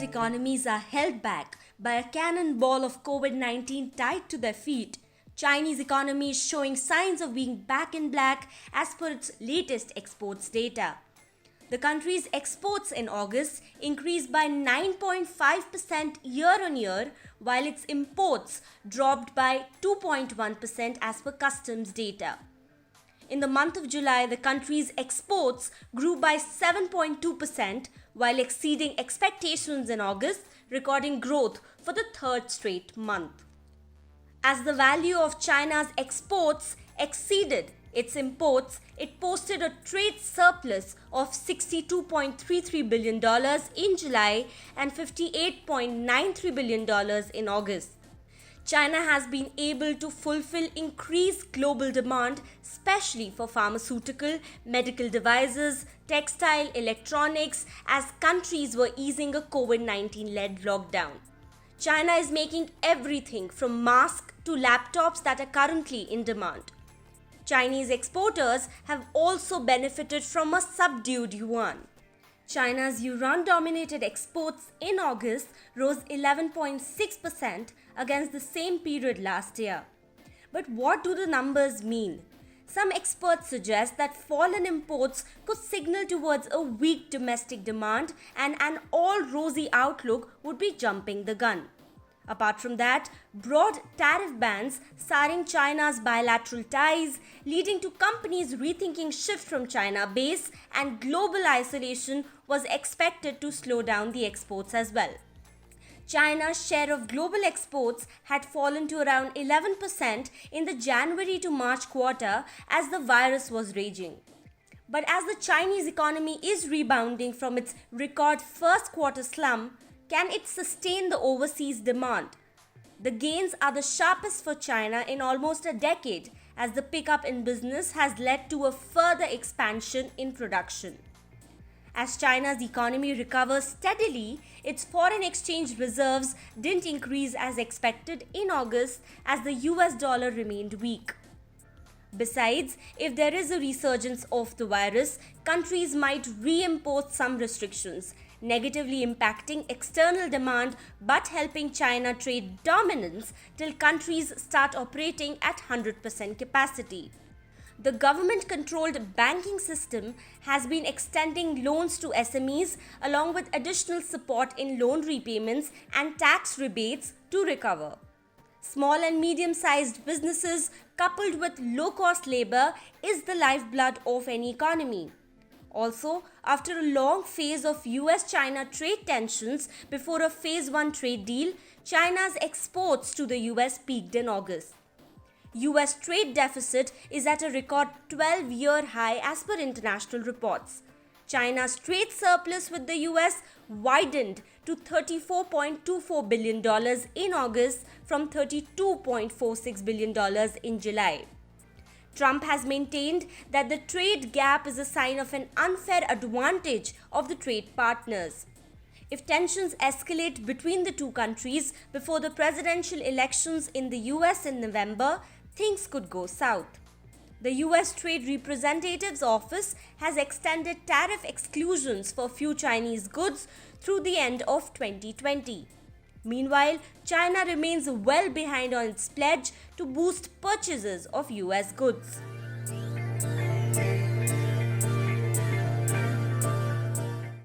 world economies are held back by a cannonball of COVID-19 tied to their feet, Chinese economy is showing signs of being back in black as per its latest exports data. The country's exports in August increased by 9.5% year-on-year, while its imports dropped by 2.1% as per customs data. In the month of July, the country's exports grew by 7.2%, while exceeding expectations in August, recording growth for the third straight month. As the value of China's exports exceeded its imports, it posted a trade surplus of $62.33 billion in July and $58.93 billion in August. China has been able to fulfill increased global demand, especially for pharmaceutical, medical devices, textile, electronics, as countries were easing a COVID-19-led lockdown. China is making everything from masks to laptops that are currently in demand. Chinese exporters have also benefited from a subdued yuan. China's yuan-denominated exports in August rose 11.6% against the same period last year. But what do the numbers mean? Some experts suggest that fallen imports could signal towards a weak domestic demand and an all-rosy outlook would be jumping the gun. Apart from that, broad tariff bans souring China's bilateral ties, leading to companies rethinking shift from China base, and global isolation was expected to slow down the exports as well. China's share of global exports had fallen to around 11% in the January to March quarter as the virus was raging. But as the Chinese economy is rebounding from its record first quarter slump, can it sustain the overseas demand? The gains are the sharpest for China in almost a decade, as the pickup in business has led to a further expansion in production. As China's economy recovers steadily, its foreign exchange reserves didn't increase as expected in August as the US dollar remained weak. Besides, if there is a resurgence of the virus, countries might reimpose some restrictions, negatively impacting external demand but helping China trade dominance till countries start operating at 100% capacity. The government-controlled banking system has been extending loans to SMEs along with additional support in loan repayments and tax rebates to recover. Small and medium-sized businesses coupled with low-cost labor is the lifeblood of any economy. Also, after a long phase of US-China trade tensions before a Phase 1 trade deal, China's exports to the US peaked in August. US trade deficit is at a record 12-year high as per international reports. China's trade surplus with the US widened to $34.24 billion in August from $32.46 billion in July. Trump has maintained that the trade gap is a sign of an unfair advantage of the trade partners. If tensions escalate between the two countries before the presidential elections in the US in November, things could go south. The US Trade Representative's office has extended tariff exclusions for few Chinese goods through the end of 2020. Meanwhile, China remains well behind on its pledge to boost purchases of US goods.